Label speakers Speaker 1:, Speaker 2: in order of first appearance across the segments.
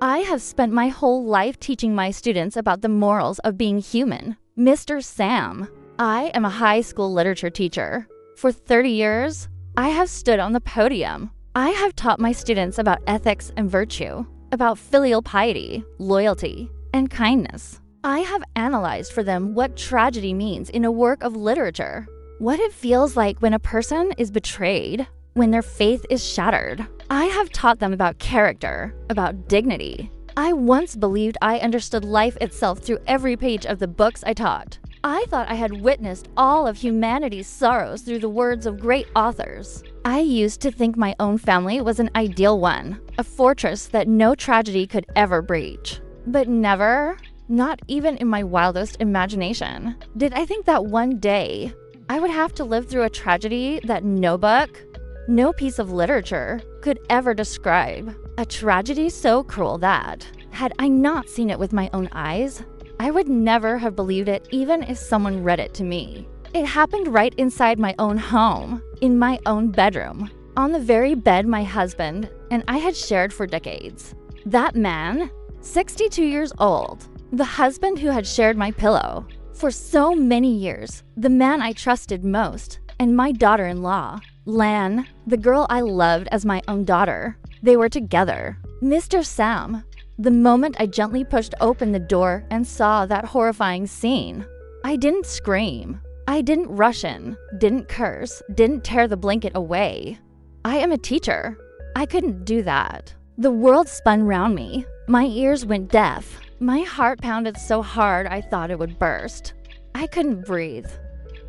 Speaker 1: I have spent my whole life teaching my students about the morals of being human. Mr. Sam. I am a high school literature teacher. For 30 years, I have stood on the podium. I have taught my students about ethics and virtue, about filial piety, loyalty, and kindness. I have analyzed for them what tragedy means in a work of literature, what it feels like when a person is betrayed, when their faith is shattered. I have taught them about character, about dignity. I once believed I understood life itself through every page of the books I taught. I thought I had witnessed all of humanity's sorrows through the words of great authors. I used to think my own family was an ideal one, a fortress that no tragedy could ever breach. But never, not even in my wildest imagination, did I think that one day I would have to live through a tragedy that no book, no piece of literature could ever describe. A tragedy so cruel that, had I not seen it with my own eyes, I would never have believed it even if someone read it to me. It happened right inside my own home, in my own bedroom, on the very bed my husband and I had shared for decades. That man, 62 years old, the husband who had shared my pillow for so many years, the man I trusted most, and my daughter-in-law, Lan, the girl I loved as my own daughter. They were together. Mr. Sam. The moment I gently pushed open the door and saw that horrifying scene, I didn't scream. I didn't rush in, didn't curse, didn't tear the blanket away. I am a teacher. I couldn't do that. The world spun round me. My ears went deaf. My heart pounded so hard I thought it would burst. I couldn't breathe.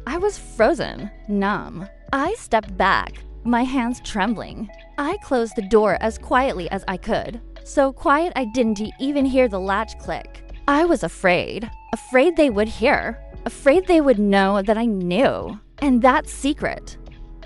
Speaker 1: I was frozen, numb. I stepped back, my hands trembling. I closed the door as quietly as I could. So quiet I didn't even hear the latch click. I was afraid they would hear, afraid they would know that I knew. And that secret,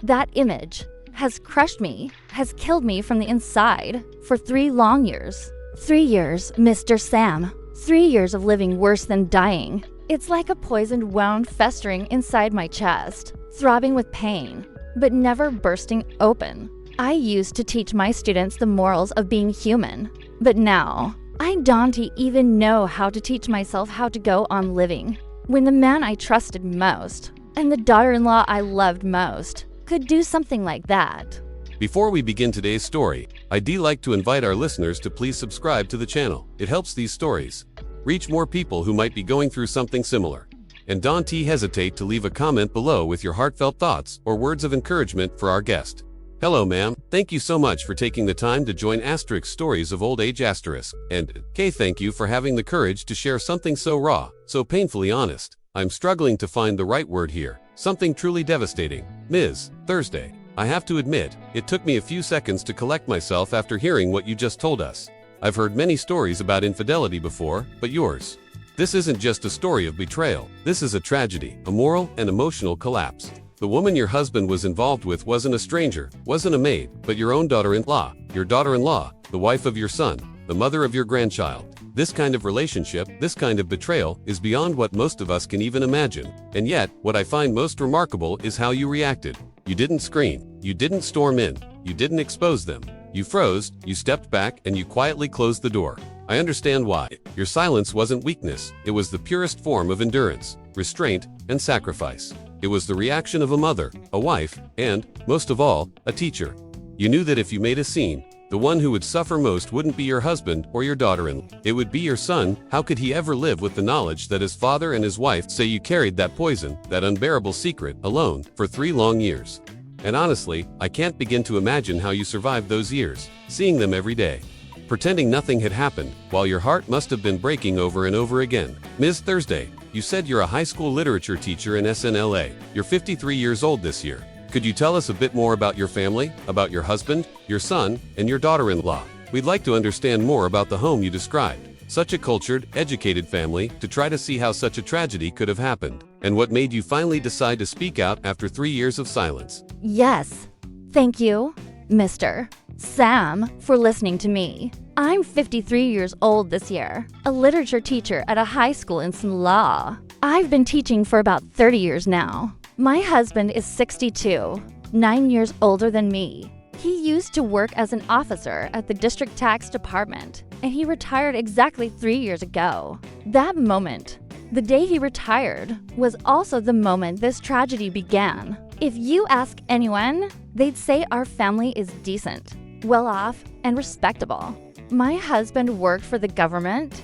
Speaker 1: that image, has crushed me, has killed me from the inside for 3 long years. 3 years, Mr. Sam. 3 years of living worse than dying. It's like a poisoned wound festering inside my chest, throbbing with pain, but never bursting open. I used to teach my students the morals of being human, but now, I don't even know how to teach myself how to go on living when the man I trusted most, and the daughter-in-law I loved most, could do something like that.
Speaker 2: Before we begin today's story, I'd like to invite our listeners to please subscribe to the channel. It helps these stories reach more people who might be going through something similar. And don't hesitate to leave a comment below with your heartfelt thoughts or words of encouragement for our guest. Hello ma'am, thank you so much for taking the time to join Asterisk Stories of Old Age Asterisk. And Kay, thank you for having the courage to share something so raw, so painfully honest. I'm struggling to find the right word here. Something truly devastating. Ms. Thursday, I have to admit, it took me a few seconds to collect myself after hearing what you just told us. I've heard many stories about infidelity before, but yours. This isn't just a story of betrayal. This is a tragedy, a moral and emotional collapse. The woman your husband was involved with wasn't a stranger, wasn't a maid, but your own daughter-in-law. Your daughter-in-law, the wife of your son, the mother of your grandchild. This kind of relationship, this kind of betrayal, is beyond what most of us can even imagine. And yet, what I find most remarkable is how you reacted. You didn't scream. You didn't storm in. You didn't expose them. You froze, you stepped back, and you quietly closed the door. I understand why. Your silence wasn't weakness. It was the purest form of endurance, restraint, and sacrifice. It was the reaction of a mother, a wife, and, most of all, a teacher. You knew that if you made a scene, the one who would suffer most wouldn't be your husband or your daughter-in-law. It would be your son. How could he ever live with the knowledge that his father and his wife say you carried that poison, that unbearable secret, alone, for 3 long years? And honestly, I can't begin to imagine how you survived those years, seeing them every day, pretending nothing had happened, while your heart must have been breaking over and over again. Ms. Thursday, you said you're a high school literature teacher in SNLA. You're 53 years old this year. Could you tell us a bit more about your family, about your husband, your son, and your daughter-in-law? We'd like to understand more about the home you described. Such a cultured, educated family, to try to see how such a tragedy could have happened. And what made you finally decide to speak out after 3 years of silence?
Speaker 1: Yes. Thank you, Mr. Sam, for listening to me. I'm 53 years old this year, a literature teacher at a high school in Law. I've been teaching for about 30 years now. My husband is 62, 9 years older than me. He used to work as an officer at the district tax department. and he retired exactly 3 years ago. That moment, the day he retired, was also the moment this tragedy began. If you ask anyone, they'd say our family is decent, well-off, and respectable. My husband worked for the government.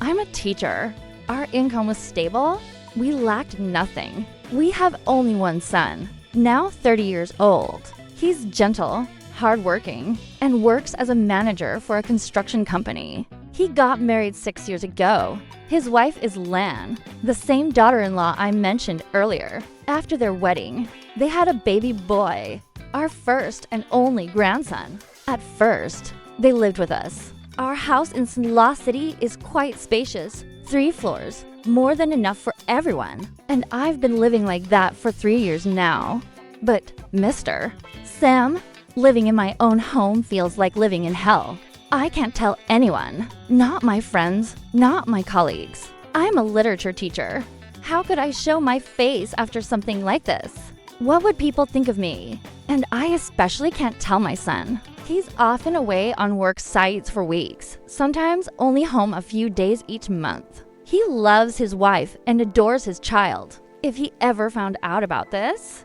Speaker 1: I'm a teacher. Our income was stable. We lacked nothing. We have only one son, now 30 years old. He's gentle, hardworking, and works as a manager for a construction company. He got married 6 years ago. His wife is Lan, the same daughter-in-law I mentioned earlier. After their wedding, they had a baby boy, our first and only grandson. At first, they lived with us. Our house in Law City is quite spacious, 3 floors, more than enough for everyone. And I've been living like that for 3 years now. But, Mr. Sam, living in my own home feels like living in hell. I can't tell anyone, not my friends, not my colleagues. I'm a literature teacher. How could I show my face after something like this? What would people think of me? And I especially can't tell my son. He's often away on work sites for weeks, sometimes only home a few days each month. He loves his wife and adores his child. If he ever found out about this,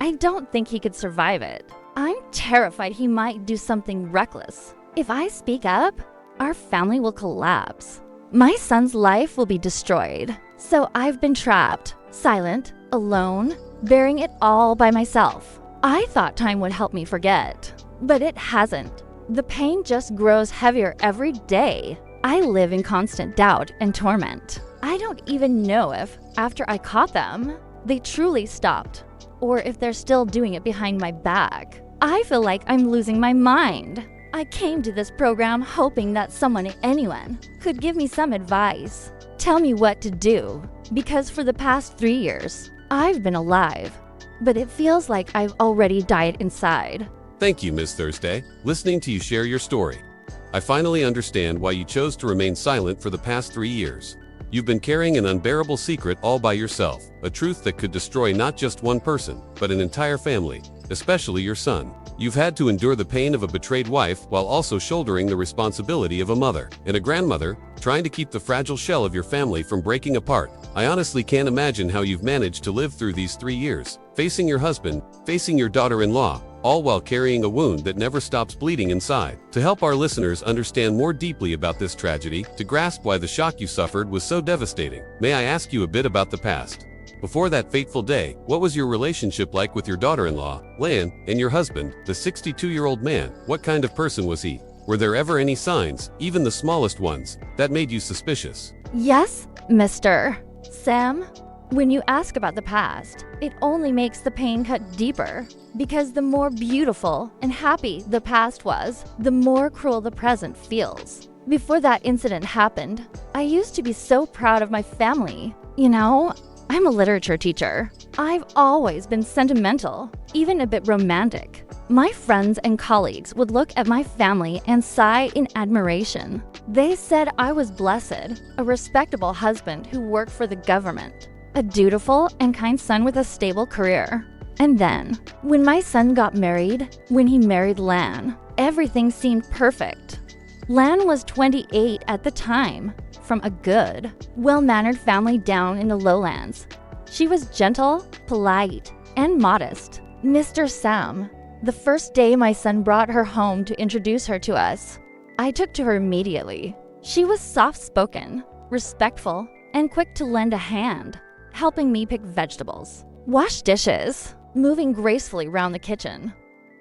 Speaker 1: I don't think he could survive it. I'm terrified he might do something reckless. If I speak up, our family will collapse. My son's life will be destroyed. So I've been trapped, silent, alone, bearing it all by myself. I thought time would help me forget, but it hasn't. The pain just grows heavier every day. I live in constant doubt and torment. I don't even know if, after I caught them, they truly stopped, or if they're still doing it behind my back. I feel like I'm losing my mind. I came to this program hoping that anyone, could give me some advice, tell me what to do, because for the past 3 years, I've been alive, but it feels like I've already died inside.
Speaker 2: Thank you, Ms. Thursday. Listening to you share your story, I finally understand why you chose to remain silent for the past 3 years. You've been carrying an unbearable secret all by yourself, a truth that could destroy not just one person, but an entire family, especially your son. You've had to endure the pain of a betrayed wife while also shouldering the responsibility of a mother and a grandmother, trying to keep the fragile shell of your family from breaking apart. I honestly can't imagine how you've managed to live through these 3 years, facing your husband, facing your daughter-in-law, all while carrying a wound that never stops bleeding inside. To help our listeners understand more deeply about this tragedy, to grasp why the shock you suffered was so devastating, may I ask you a bit about the past? Before that fateful day, what was your relationship like with your daughter-in-law, Lan, and your husband, the 62-year-old man? What kind of person was he? Were there ever any signs, even the smallest ones, that made you suspicious?
Speaker 1: Yes, Mr. Sam. When you ask about the past, it only makes the pain cut deeper. Because the more beautiful and happy the past was, the more cruel the present feels. Before that incident happened, I used to be so proud of my family. You know, I'm a literature teacher. I've always been sentimental, even a bit romantic. My friends and colleagues would look at my family and sigh in admiration. They said I was blessed, a respectable husband who worked for the government, a dutiful and kind son with a stable career. And then, when my son got married, when he married Lan, everything seemed perfect. Lan was 28 at the time, from a good, well-mannered family down in the lowlands. She was gentle, polite, and modest. Mr. Sam, the first day my son brought her home to introduce her to us, I took to her immediately. She was soft-spoken, respectful, and quick to lend a hand, helping me pick vegetables, wash dishes, moving gracefully around the kitchen.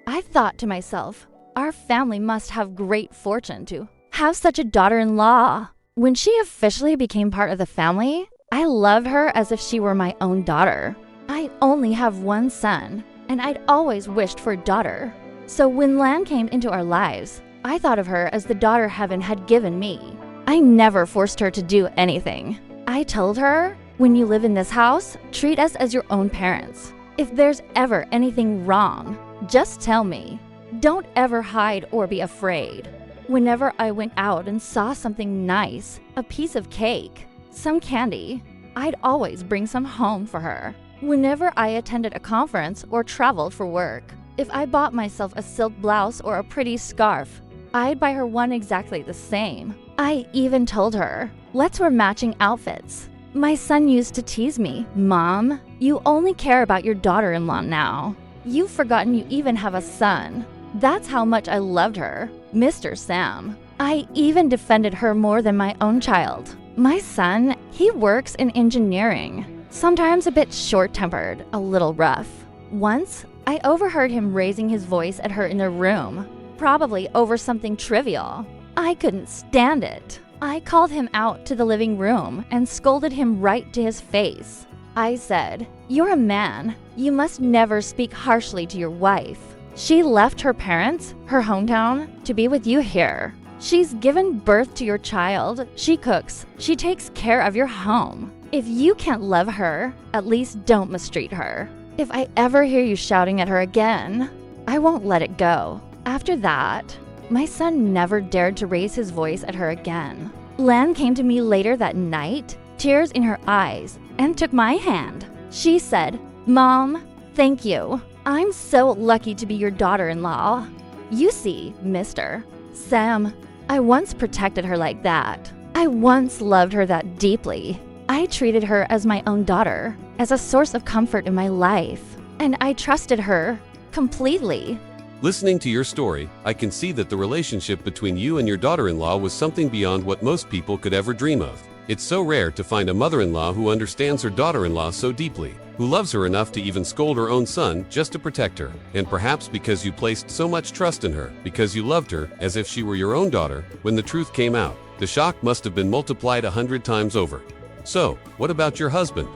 Speaker 1: I thought to myself, our family must have great fortune to have such a daughter-in-law. When she officially became part of the family, I loved her as if she were my own daughter. I only have one son, and I'd always wished for a daughter. So when Lan came into our lives, I thought of her as the daughter heaven had given me. I never forced her to do anything. I told her, when you live in this house, treat us as your own parents. If there's ever anything wrong, just tell me. Don't ever hide or be afraid. Whenever I went out and saw something nice, a piece of cake, some candy, I'd always bring some home for her. Whenever I attended a conference or traveled for work, if I bought myself a silk blouse or a pretty scarf, I'd buy her one exactly the same. I even told her, let's wear matching outfits. My son used to tease me, Mom, you only care about your daughter-in-law now. You've forgotten you even have a son. That's how much I loved her, Mr. Sam. I even defended her more than my own child. My son, he works in engineering, sometimes a bit short-tempered, a little rough. Once, I overheard him raising his voice at her in their room, probably over something trivial. I couldn't stand it. I called him out to the living room and scolded him right to his face. I said, "You're a man. You must never speak harshly to your wife. She left her parents, her hometown, to be with you here. She's given birth to your child. She cooks. She takes care of your home. If you can't love her, at least don't mistreat her. If I ever hear you shouting at her again, I won't let it go." After that, my son never dared to raise his voice at her again. Lan came to me later that night, tears in her eyes, and took my hand. She said, "Mom, thank you. I'm so lucky to be your daughter-in-law. You see, Mr. Sam, I once protected her like that. I once loved her that deeply. I treated her as my own daughter, as a source of comfort in my life, and I trusted her completely."
Speaker 2: Listening to your story, I can see that the relationship between you and your daughter-in-law was something beyond what most people could ever dream of. It's so rare to find a mother-in-law who understands her daughter-in-law so deeply, who loves her enough to even scold her own son just to protect her. And perhaps because you placed so much trust in her, because you loved her as if she were your own daughter, when the truth came out, the shock must have been multiplied 100 times over. So, what about your husband?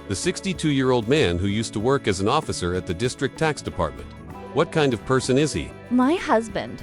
Speaker 2: The 62-year-old man who used to work as an officer at the district tax department. What kind of person is he?
Speaker 1: My husband.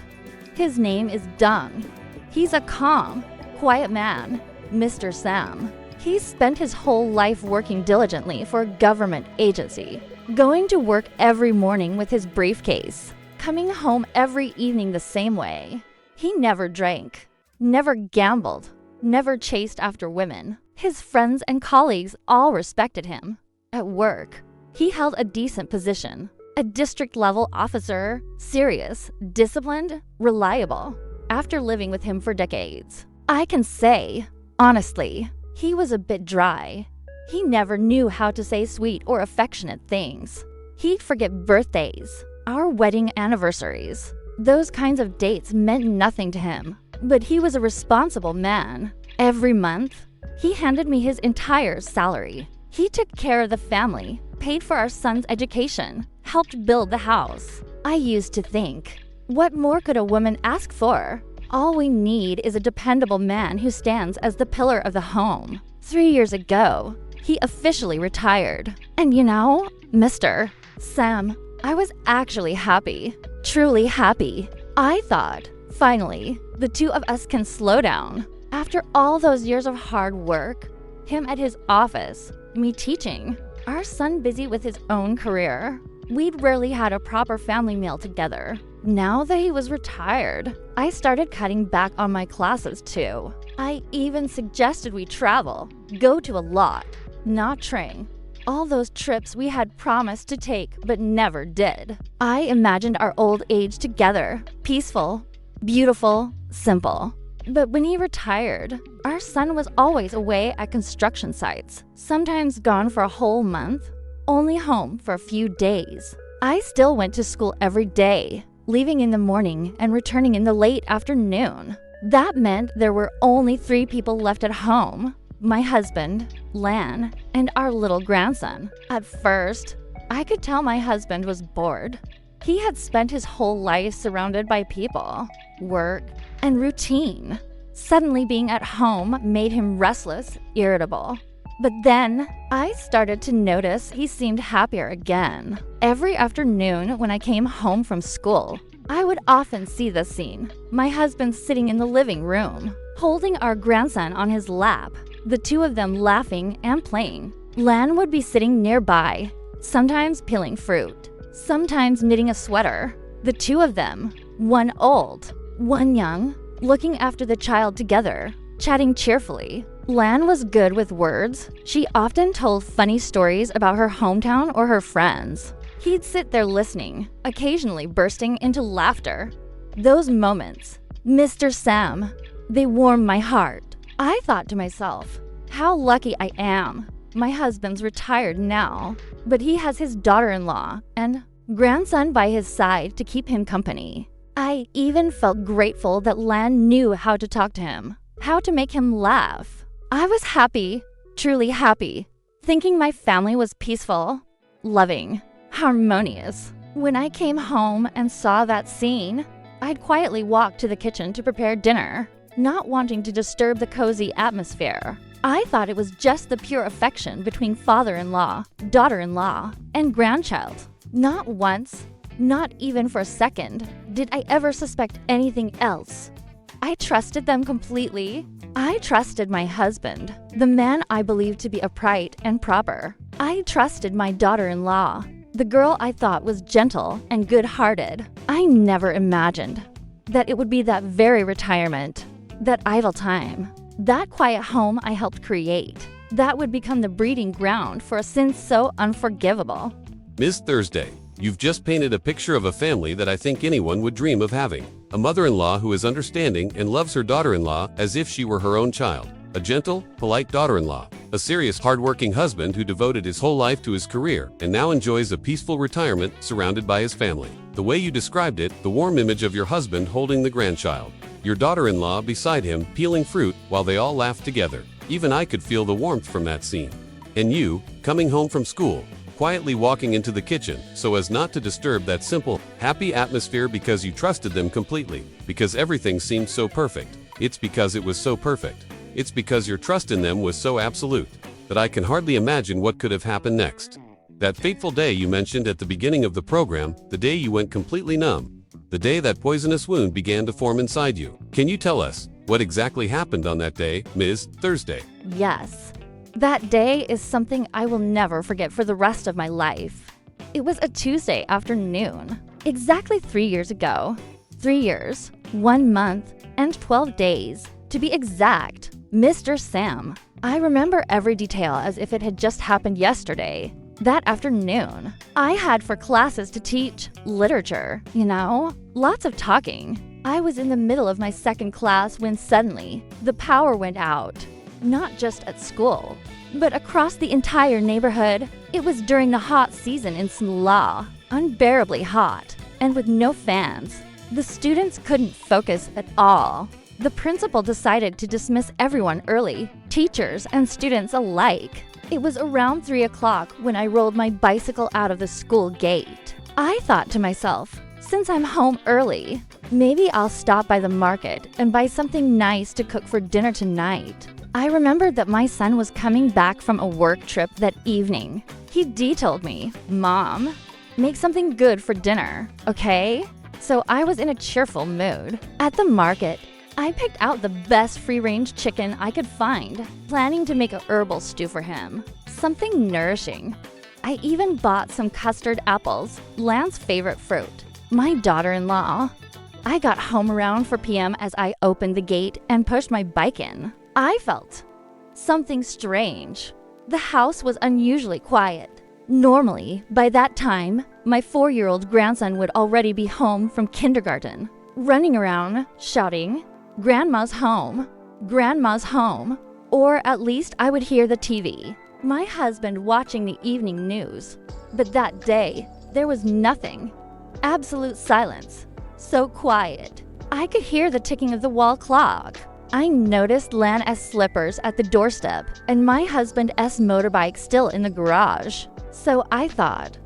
Speaker 1: His name is Dung. He's a calm, quiet man, Mr. Sam. He spent his whole life working diligently for a government agency, going to work every morning with his briefcase, coming home every evening the same way. He never drank, never gambled, never chased after women. His friends and colleagues all respected him. At work, he held a decent position. A district-level officer, serious, disciplined, reliable. After living with him for decades, I can say, honestly, he was a bit dry. He never knew how to say sweet or affectionate things. He'd forget birthdays, our wedding anniversaries. Those kinds of dates meant nothing to him, but he was a responsible man. Every month, he handed me his entire salary. He took care of the family, paid for our son's education, helped build the house. I used to think, what more could a woman ask for? All we need is a dependable man who stands as the pillar of the home. 3 years ago, he officially retired. And you know, Mr. Sam, I was actually happy, truly happy. I thought, finally, the two of us can slow down. After all those years of hard work, him at his office, me teaching, our son busy with his own career, we'd rarely had a proper family meal together. Now that he was retired, I started cutting back on my classes too. I even suggested we travel, go to a lot, not train. All those trips we had promised to take but never did. I imagined our old age together, peaceful, beautiful, simple. But when he retired, our son was always away at construction sites, sometimes gone for a whole month, only home for a few days. I still went to school every day, leaving in the morning and returning in the late afternoon. That meant there were only 3 people left at home: my husband, Lan, and our little grandson. At first, I could tell my husband was bored. He had spent his whole life surrounded by people, work, and routine. Suddenly being at home made him restless, irritable. But then, I started to notice he seemed happier again. Every afternoon when I came home from school, I would often see this scene. My husband sitting in the living room, holding our grandson on his lap, the two of them laughing and playing. Lan would be sitting nearby, sometimes peeling fruit, sometimes knitting a sweater. The two of them, one old, one young, looking after the child together, chatting cheerfully. Lan was good with words. She often told funny stories about her hometown or her friends. He'd sit there listening, occasionally bursting into laughter. Those moments, Mr. Sam, They warmed my heart. I thought to myself, how lucky I am. My husband's retired now, but he has his daughter-in-law and grandson by his side to keep him company. I even felt grateful that Lan knew how to talk to him, how to make him laugh. I was happy, truly happy, thinking my family was peaceful, loving, harmonious. When I came home and saw that scene, I'd quietly walk to the kitchen to prepare dinner, not wanting to disturb the cozy atmosphere. I thought it was just the pure affection between father-in-law, daughter-in-law, and grandchild. Not once, not even for a second, did I ever suspect anything else. I trusted them completely. I trusted my husband, the man I believed to be upright and proper. I trusted my daughter-in-law, the girl I thought was gentle and good-hearted. I never imagined that it would be that very retirement, that idle time, that quiet home I helped create, that would become the breeding ground for a sin so unforgivable.
Speaker 2: Ms. Thursday, you've just painted a picture of a family that I think anyone would dream of having. A mother-in-law who is understanding and loves her daughter-in-law as if she were her own child. A gentle, polite daughter-in-law. A serious, hard-working husband who devoted his whole life to his career and now enjoys a peaceful retirement surrounded by his family. The way you described it, the warm image of your husband holding the grandchild. Your daughter-in-law beside him peeling fruit while they all laughed together. Even I could feel the warmth from that scene. And you, coming home from school, quietly walking into the kitchen so as not to disturb that simple, happy atmosphere because you trusted them completely, because everything seemed so perfect. It's because it was so perfect. It's because your trust in them was so absolute that I can hardly imagine what could have happened next. That fateful day you mentioned at the beginning of the program, the day you went completely numb, the day that poisonous wound began to form inside you. Can you tell us what exactly happened on that day, Ms. Thursday?
Speaker 1: Yes. That day is something I will never forget for the rest of my life. It was a Tuesday afternoon, exactly 3 years ago. 3 years, 1 month, and 12 days. To be exact, Mr. Sam. I remember every detail as if it had just happened yesterday. That afternoon, I had for classes to teach literature, lots of talking. I was in the middle of my second class when suddenly the power went out. Not just at school, but across the entire neighborhood. It was during the hot season in Smla, unbearably hot, and with no fans. The students couldn't focus at all. The principal decided to dismiss everyone early, teachers and students alike. It was around 3 o'clock when I rolled my bicycle out of the school gate. I thought to myself, since I'm home early, maybe I'll stop by the market and buy something nice to cook for dinner tonight. I remembered that my son was coming back from a work trip that evening. He detailed me, "Mom, make something good for dinner, okay?" So I was in a cheerful mood. At the market, I picked out the best free-range chicken I could find, planning to make a herbal stew for him. Something nourishing. I even bought some custard apples, Lan's favorite fruit. My daughter-in-law. I got home around 4 p.m. as I opened the gate and pushed my bike in. I felt something strange. The house was unusually quiet. Normally, by that time, my 4-year-old grandson would already be home from kindergarten, running around, shouting, "Grandma's home, Grandma's home," or at least I would hear the TV. My husband watching the evening news. But that day, there was nothing. Absolute silence. So quiet. I could hear the ticking of the wall clock. I noticed Lan S. slippers at the doorstep and my husband S. motorbike still in the garage. So I thought,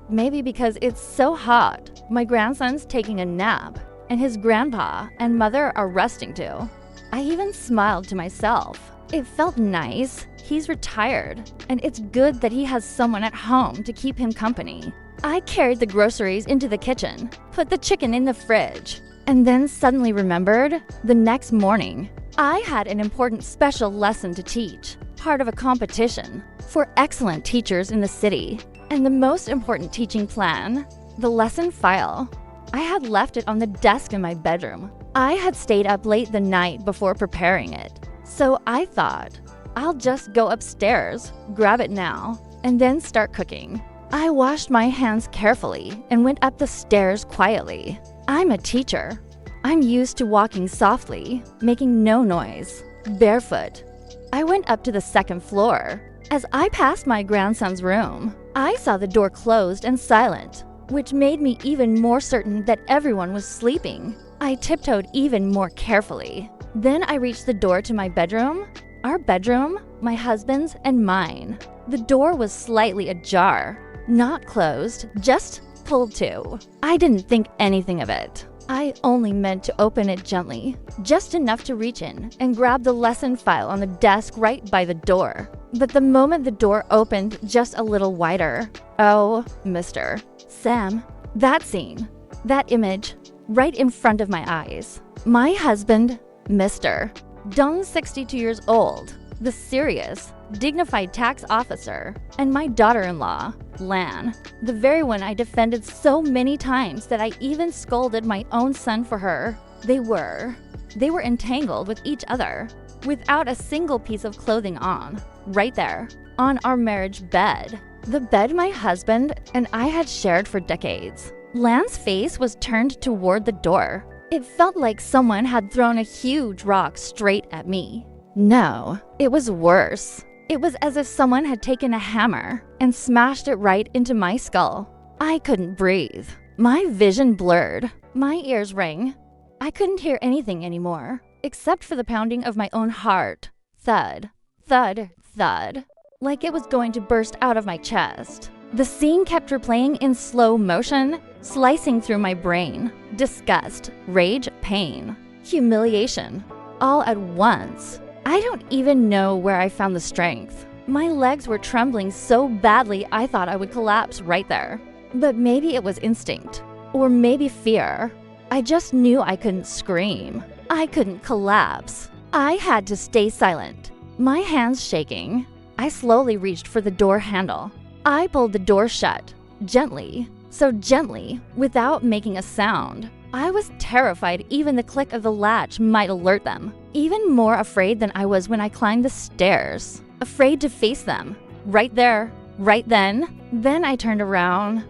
Speaker 1: maybe because it's so hot, my grandson's taking a nap and his grandpa and mother are resting too. I even smiled to myself. It felt nice. He's retired, and it's good that he has someone at home to keep him company. I carried the groceries into the kitchen, put the chicken in the fridge, and then suddenly remembered the next morning, I had an important special lesson to teach, part of a competition for excellent teachers in the city. And the most important teaching plan, the lesson file, I had left it on the desk in my bedroom. I had stayed up late the night before preparing it. So I thought, I'll just go upstairs, grab it now, and then start cooking. I washed my hands carefully and went up the stairs quietly. I'm a teacher. I'm used to walking softly, making no noise, barefoot. I went up to the second floor. As I passed my grandson's room, I saw the door closed and silent, which made me even more certain that everyone was sleeping. I tiptoed even more carefully. Then I reached the door to my bedroom. Our bedroom, my husband's and mine. The door was slightly ajar, not closed, just pulled to. I didn't think anything of it. I only meant to open it gently, just enough to reach in and grab the lesson file on the desk right by the door. But the moment the door opened just a little wider, oh, Mr. Sam, that scene, that image, right in front of my eyes. My husband, Mr. Dong, 62 years old, the serious, dignified tax officer, and my daughter-in-law, Lan, the very one I defended so many times that I even scolded my own son for her. They were entangled with each other, without a single piece of clothing on, right there, on our marriage bed. The bed my husband and I had shared for decades. Lan's face was turned toward the door. It felt like someone had thrown a huge rock straight at me. No, it was worse. It was as if someone had taken a hammer and smashed it right into my skull. I couldn't breathe. My vision blurred. My ears rang. I couldn't hear anything anymore, except for the pounding of my own heart. Thud, thud, thud, like it was going to burst out of my chest. The scene kept replaying in slow motion, slicing through my brain. Disgust, rage, pain, humiliation, all at once. I don't even know where I found the strength. My legs were trembling so badly I thought I would collapse right there. But maybe it was instinct, or maybe fear. I just knew I couldn't scream. I couldn't collapse. I had to stay silent. My hands shaking, I slowly reached for the door handle. I pulled the door shut, gently, so gently, without making a sound. I was terrified even the click of the latch might alert them. Even more afraid than I was when I climbed the stairs. Afraid to face them. Right there, right then. Then I turned around.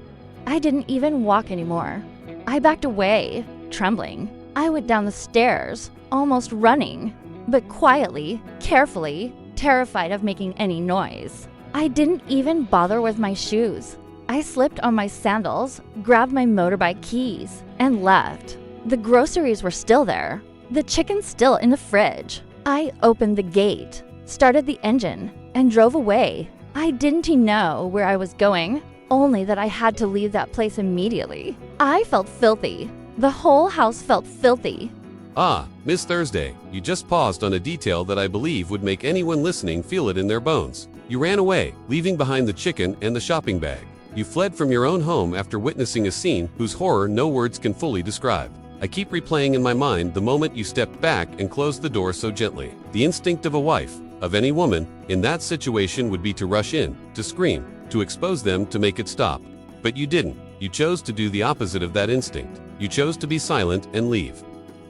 Speaker 1: I didn't even walk anymore. I backed away, trembling. I went down the stairs, almost running, but quietly, carefully, terrified of making any noise. I didn't even bother with my shoes. I slipped on my sandals, grabbed my motorbike keys, and left. The groceries were still there. The chicken still in the fridge. I opened the gate, started the engine, and drove away. I didn't know where I was going, only that I had to leave that place immediately. I felt filthy. The whole house felt filthy.
Speaker 2: Ah, Miss Thursday, you just paused on a detail that I believe would make anyone listening feel it in their bones. You ran away, leaving behind the chicken and the shopping bag. You fled from your own home after witnessing a scene whose horror no words can fully describe. I keep replaying in my mind the moment you stepped back and closed the door so gently. The instinct of a wife, of any woman, in that situation would be to rush in, to scream, to expose them, to make it stop. But you didn't. You chose to do the opposite of that instinct. You chose to be silent and leave.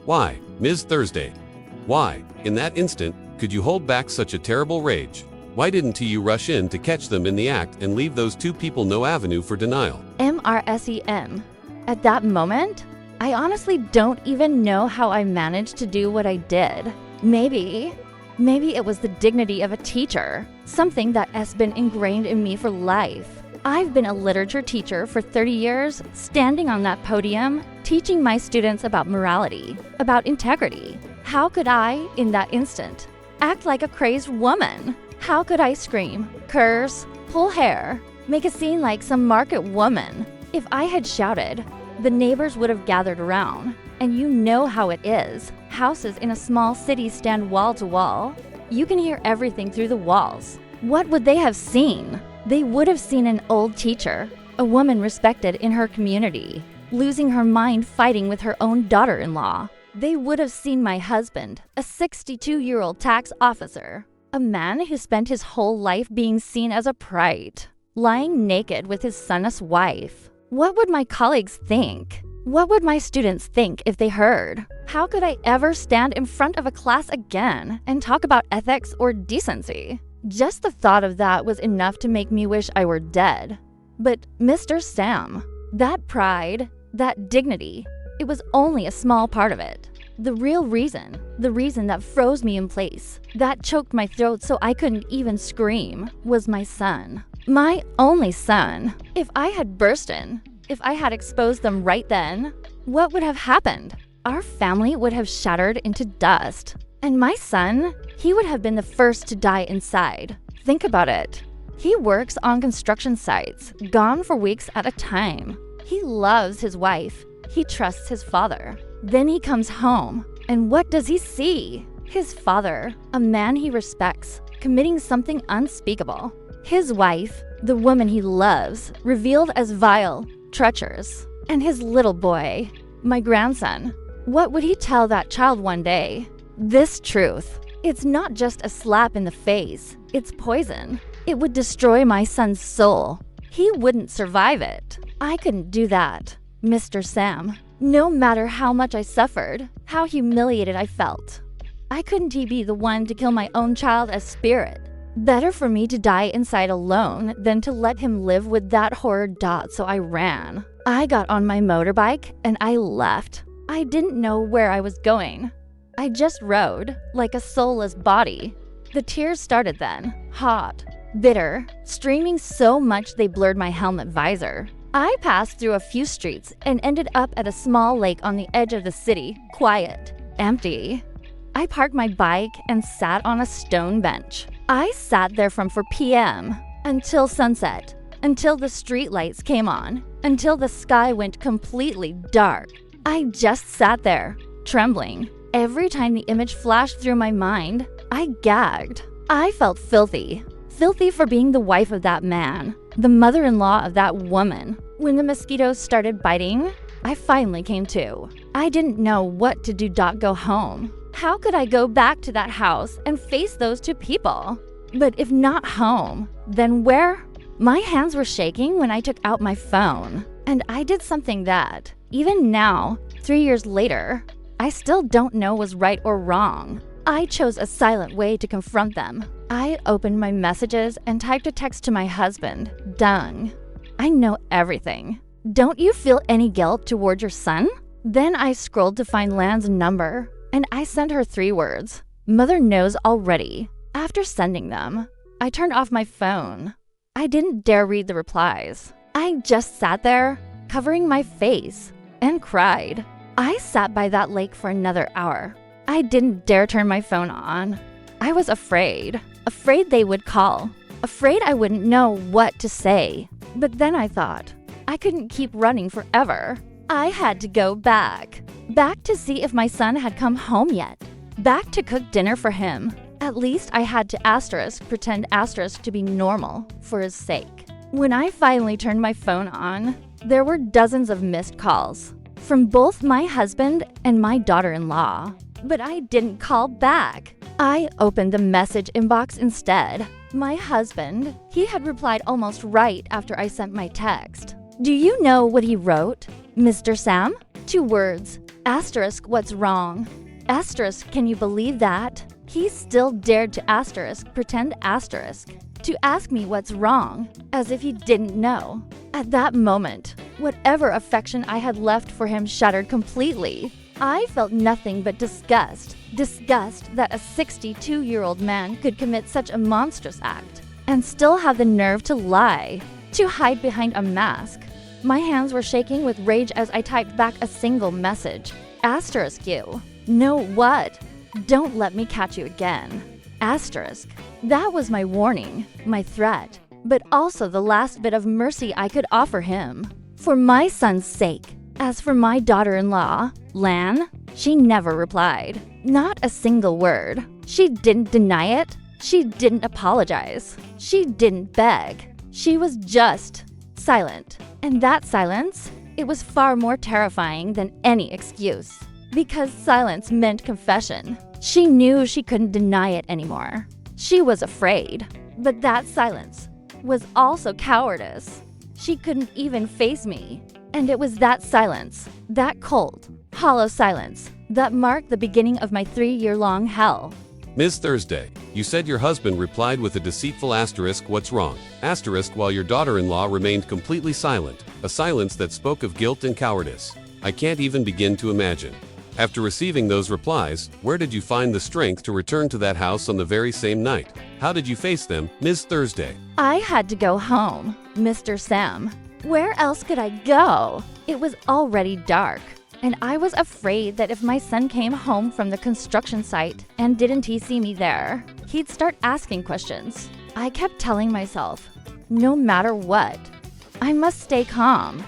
Speaker 2: Why, Ms. Thursday? Why, in that instant, could you hold back such a terrible rage? Why didn't you rush in to catch them in the act and leave those two people no avenue for denial?
Speaker 1: MRSEM. At that moment, I honestly don't even know how I managed to do what I did. Maybe it was the dignity of a teacher, something that has been ingrained in me for life. I've been a literature teacher for 30 years, standing on that podium, teaching my students about morality, about integrity. How could I, in that instant, act like a crazed woman? How could I scream, curse, pull hair, make a scene like some market woman? If I had shouted, the neighbors would have gathered around. And you know how it is. Houses in a small city stand wall to wall. You can hear everything through the walls. What would they have seen? They would have seen an old teacher, a woman respected in her community, losing her mind fighting with her own daughter-in-law. They would have seen my husband, a 62-year-old tax officer, a man who spent his whole life being seen as a pride, lying naked with his sonless wife. What would my colleagues think? What would my students think if they heard? How could I ever stand in front of a class again and talk about ethics or decency? Just the thought of that was enough to make me wish I were dead. But Mr. Sam, that pride, that dignity, it was only a small part of it. The real reason, the reason that froze me in place, that choked my throat so I couldn't even scream, was my son. My only son. If I had burst in, if I had exposed them right then, what would have happened? Our family would have shattered into dust. And my son, he would have been the first to die inside. Think about it. He works on construction sites, gone for weeks at a time. He loves his wife. He trusts his father. Then he comes home, and what does he see? His father, a man he respects, committing something unspeakable. His wife, the woman he loves, revealed as vile, treacherous. And his little boy, my grandson, what would he tell that child one day? This truth. It's not just a slap in the face, it's poison. It would destroy my son's soul. He wouldn't survive it. I couldn't do that, Mr. Sam. No matter how much I suffered, how humiliated I felt. I couldn't be the one to kill my own child as spirit. Better for me to die inside alone than to let him live with that horrid dot, so I ran. I got on my motorbike and I left. I didn't know where I was going. I just rode, like a soulless body. The tears started then, hot, bitter, streaming so much they blurred my helmet visor. I passed through a few streets and ended up at a small lake on the edge of the city, quiet, empty. I parked my bike and sat on a stone bench. I sat there from 4 p.m. until sunset, until the street lights came on, until the sky went completely dark. I just sat there, trembling. Every time the image flashed through my mind, I gagged. I felt filthy. Filthy for being the wife of that man, the mother-in-law of that woman. When the mosquitoes started biting, I finally came to. I didn't know what to do. Go home. How could I go back to that house and face those two people? But if not home, then where? My hands were shaking when I took out my phone. And I did something that, even now, 3 years later, I still don't know was right or wrong. I chose a silent way to confront them. I opened my messages and typed a text to my husband, Dung. I know everything. Don't you feel any guilt toward your son? Then I scrolled to find Lan's number, and I sent her 3 words. Mother knows already. After sending them, I turned off my phone. I didn't dare read the replies. I just sat there, covering my face, and cried. I sat by that lake for another hour. I didn't dare turn my phone on. I was afraid they would call, afraid I wouldn't know what to say. But then I thought, I couldn't keep running forever. I had to go back to see if my son had come home yet, back to cook dinner for him. At least I had to pretend to be normal for his sake. When I finally turned my phone on, there were dozens of missed calls from both my husband and my daughter-in-law. But I didn't call back. I opened the message inbox instead. My husband, he had replied almost right after I sent my text. Do you know what he wrote? Mr. Sam? 2 words. Asterisk, what's wrong? Asterisk, can you believe that? He still dared to pretend to ask me what's wrong, as if he didn't know. At that moment, whatever affection I had left for him shattered completely. I felt nothing but disgust that a 62-year-old man could commit such a monstrous act and still have the nerve to lie, to hide behind a mask. My hands were shaking with rage as I typed back a single message. Asterisk you. No what? Don't let me catch you again. Asterisk. That was my warning, my threat, but also the last bit of mercy I could offer him. For my son's sake. As for my daughter-in-law, Lan, she never replied. Not a single word. She didn't deny it. She didn't apologize. She didn't beg. She was just silent. And that silence, it was far more terrifying than any excuse. Because silence meant confession. She knew she couldn't deny it anymore. She was afraid. But that silence was also cowardice. She couldn't even face me. And it was that silence, that cold, hollow silence, that marked the beginning of my 3-year-long hell.
Speaker 2: Ms. Thursday, you said your husband replied with a deceitful asterisk, what's wrong? Asterisk, while your daughter-in-law remained completely silent, a silence that spoke of guilt and cowardice. I can't even begin to imagine. After receiving those replies, where did you find the strength to return to that house on the very same night? How did you face them, Ms. Thursday?
Speaker 1: I had to go home, Mr. Sam. Where else could I go? It was already dark, and I was afraid that if my son came home from the construction site and didn't he see me there, he'd start asking questions. I kept telling myself, no matter what, I must stay calm.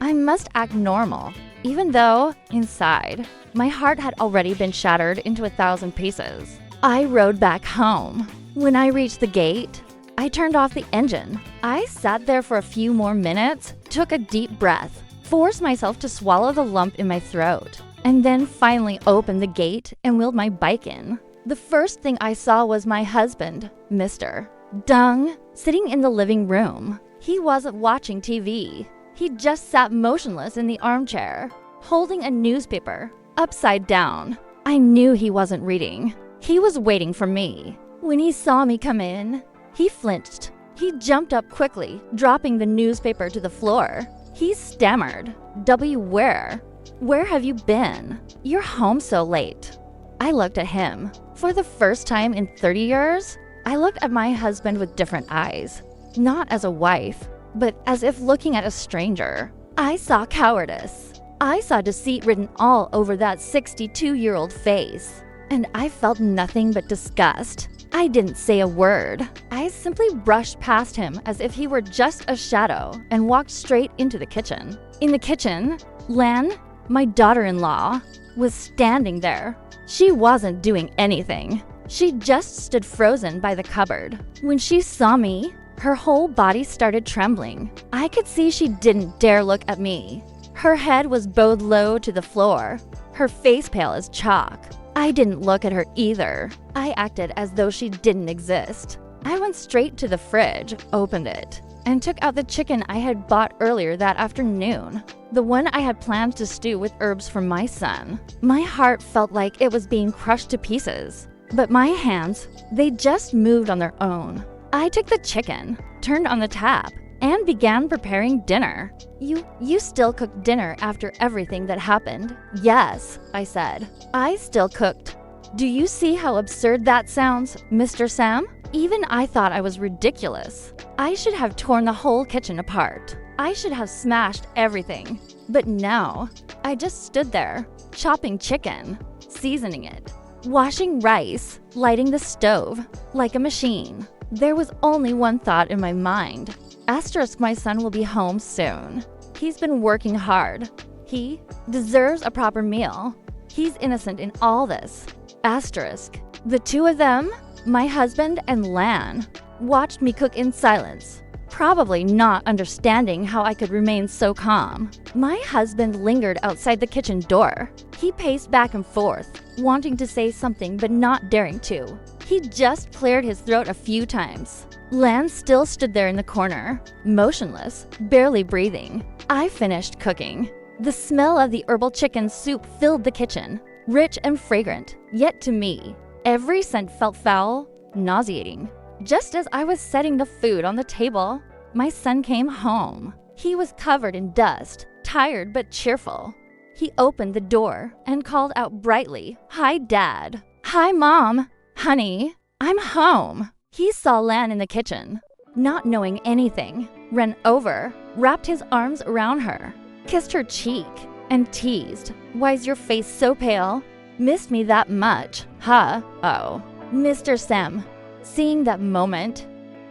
Speaker 1: I must act normal, even though, inside, my heart had already been shattered into 1,000 pieces. I rode back home. When I reached the gate, I turned off the engine. I sat there for a few more minutes, took a deep breath, forced myself to swallow the lump in my throat, and then finally opened the gate and wheeled my bike in. The first thing I saw was my husband, Mr. Dung, sitting in the living room. He wasn't watching TV. He just sat motionless in the armchair, holding a newspaper, upside down. I knew he wasn't reading. He was waiting for me. When he saw me come in, he flinched. He jumped up quickly, dropping the newspaper to the floor. He stammered, where? Where have you been? You're home so late." I looked at him. For the first time in 30 years, I looked at my husband with different eyes. Not as a wife, but as if looking at a stranger. I saw cowardice. I saw deceit written all over that 62-year-old face. And I felt nothing but disgust. I didn't say a word. I simply brushed past him as if he were just a shadow and walked straight into the kitchen. In the kitchen, Lan, my daughter-in-law, was standing there. She wasn't doing anything. She just stood frozen by the cupboard. When she saw me, her whole body started trembling. I could see she didn't dare look at me. Her head was bowed low to the floor, her face pale as chalk. I didn't look at her either. I acted as though she didn't exist. I went straight to the fridge, opened it, and took out the chicken I had bought earlier that afternoon, the one I had planned to stew with herbs for my son. My heart felt like it was being crushed to pieces, but my hands, they just moved on their own. I took the chicken, turned on the tap, and began preparing dinner. You still cooked dinner after everything that happened?" "Yes," I said. "I still cooked." "Do you see how absurd that sounds, Mr. Sam?" Even I thought I was ridiculous. I should have torn the whole kitchen apart. I should have smashed everything. But no, I just stood there, chopping chicken, seasoning it, washing rice, lighting the stove, like a machine. There was only one thought in my mind. Asterisk, my son will be home soon. He's been working hard. He deserves a proper meal. He's innocent in all this. Asterisk. The two of them, my husband and Lan, watched me cook in silence, probably not understanding how I could remain so calm. My husband lingered outside the kitchen door. He paced back and forth, wanting to say something but not daring to. He just cleared his throat a few times. Lan still stood there in the corner, motionless, barely breathing. I finished cooking. The smell of the herbal chicken soup filled the kitchen, rich and fragrant, yet to me, every scent felt foul, nauseating. Just as I was setting the food on the table, my son came home. He was covered in dust, tired but cheerful. He opened the door and called out brightly, "Hi, Dad." "Hi, Mom." "Honey, I'm home." He saw Lan in the kitchen, not knowing anything, ran over, wrapped his arms around her, kissed her cheek, and teased, "Why's your face so pale? Missed me that much, huh?" Oh, Mr. Sam. Seeing that moment,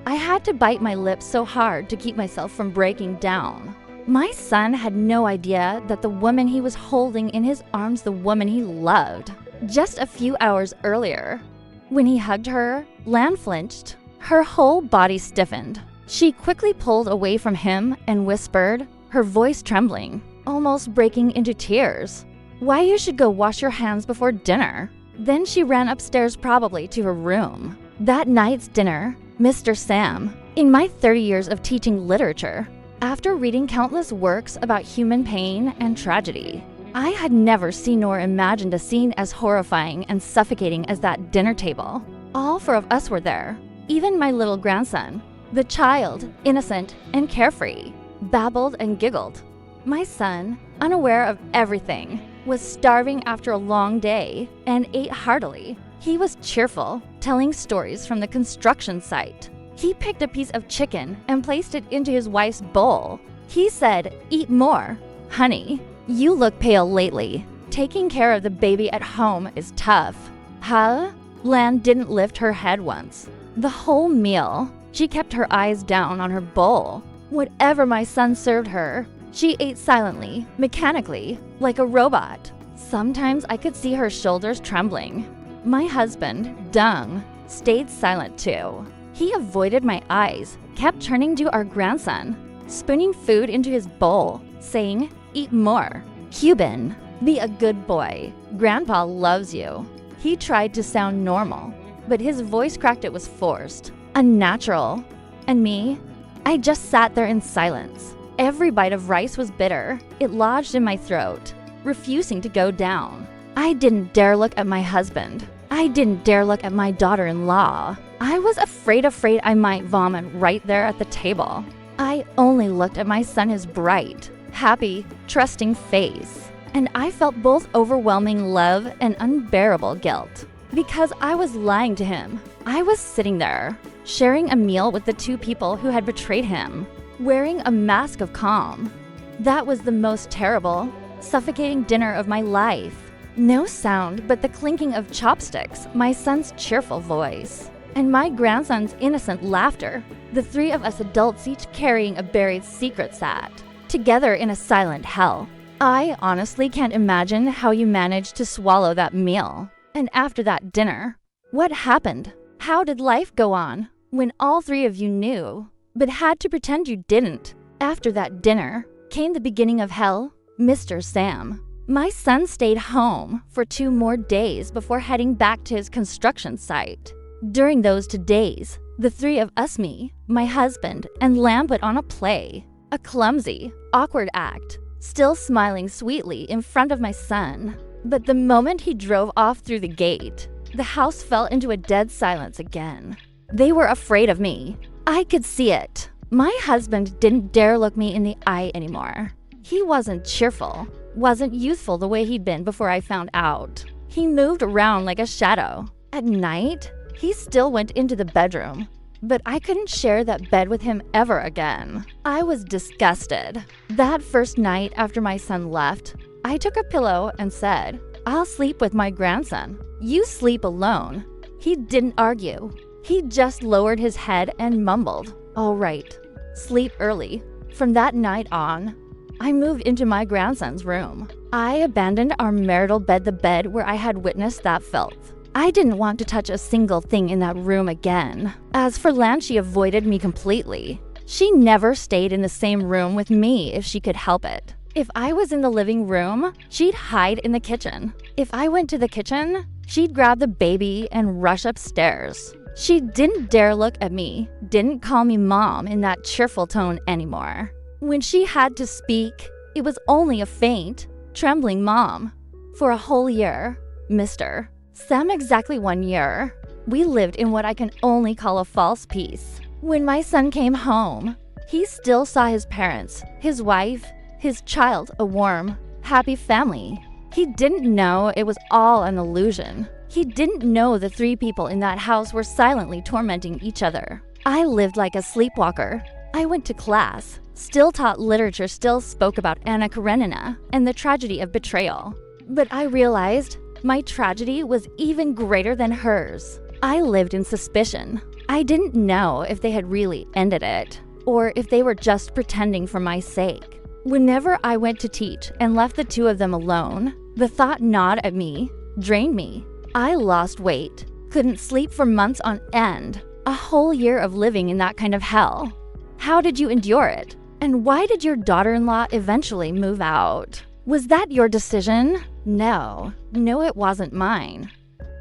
Speaker 1: I had to bite my lips so hard to keep myself from breaking down. My son had no idea that the woman he was holding in his arms, the woman he loved, just a few hours earlier. When he hugged her, Lan flinched. Her whole body stiffened. She quickly pulled away from him and whispered, her voice trembling, almost breaking into tears, "Why you should go wash your hands before dinner." Then she ran upstairs, probably to her room. That night's dinner, Mr. Sam, in my 30 years of teaching literature, after reading countless works about human pain and tragedy, I had never seen nor imagined a scene as horrifying and suffocating as that dinner table. All four of us were there, even my little grandson. The child, innocent and carefree, babbled and giggled. My son, unaware of everything, was starving after a long day, and ate heartily. He was cheerful, telling stories from the construction site. He picked a piece of chicken and placed it into his wife's bowl. He said, "Eat more. Honey, you look pale lately. Taking care of the baby at home is tough." Huh? Lan didn't lift her head once. The whole meal, she kept her eyes down on her bowl. Whatever my son served her, she ate silently, mechanically, like a robot. Sometimes I could see her shoulders trembling. My husband, Dung, stayed silent too. He avoided my eyes, kept turning to our grandson, spooning food into his bowl, saying, "Eat more. Cuban, be a good boy. Grandpa loves you." He tried to sound normal, but his voice cracked. It was forced, unnatural. And me? I just sat there in silence. Every bite of rice was bitter. It lodged in my throat, refusing to go down. I didn't dare look at my husband. I didn't dare look at my daughter-in-law. I was afraid I might vomit right there at the table. I only looked at my son, his bright, happy, trusting face. And I felt both overwhelming love and unbearable guilt. Because I was lying to him. I was sitting there, sharing a meal with the two people who had betrayed him, wearing a mask of calm. That was the most terrible, suffocating dinner of my life. No sound but the clinking of chopsticks, my son's cheerful voice, and my grandson's innocent laughter. The three of us adults each carrying a buried secret sat, together in a silent hell. I honestly can't imagine how you managed to swallow that meal. And after that dinner, what happened? How did life go on when all three of you knew, but had to pretend you didn't? After that dinner came the beginning of hell, Mr. Sam. My son stayed home for 2 more days before heading back to his construction site. During those 2 days, the three of us, me, my husband, and Lamb put on a play, a clumsy, awkward act, still smiling sweetly in front of my son. But the moment he drove off through the gate, the house fell into a dead silence again. They were afraid of me. I could see it. My husband didn't dare look me in the eye anymore. He wasn't cheerful, wasn't youthful the way he'd been before I found out. He moved around like a shadow. At night, he still went into the bedroom, but I couldn't share that bed with him ever again. I was disgusted. That first night after my son left, I took a pillow and said, "I'll sleep with my grandson. You sleep alone." He didn't argue. He just lowered his head and mumbled, "All right, sleep early." From that night on, I moved into my grandson's room. I abandoned our marital bed, the bed where I had witnessed that filth. I didn't want to touch a single thing in that room again. As for Lan, she avoided me completely. She never stayed in the same room with me if she could help it. If I was in the living room, she'd hide in the kitchen. If I went to the kitchen, she'd grab the baby and rush upstairs. She didn't dare look at me, didn't call me mom in that cheerful tone anymore. When she had to speak, it was only a faint, trembling mom. For a whole year, Mr. Sam, exactly 1 year, we lived in what I can only call a false peace. When my son came home, he still saw his parents, his wife, his child, a warm, happy family. He didn't know it was all an illusion. He didn't know the 3 people in that house were silently tormenting each other. I lived like a sleepwalker. I went to class, still taught literature, still spoke about Anna Karenina and the tragedy of betrayal. But I realized my tragedy was even greater than hers. I lived in suspicion. I didn't know if they had really ended it, or if they were just pretending for my sake. Whenever I went to teach and left the 2 of them alone, the thought gnawed at me, drained me. I lost weight, couldn't sleep for months on end. A whole year of living in that kind of hell. How did you endure it? And why did your daughter-in-law eventually move out? Was that your decision? No, it wasn't mine.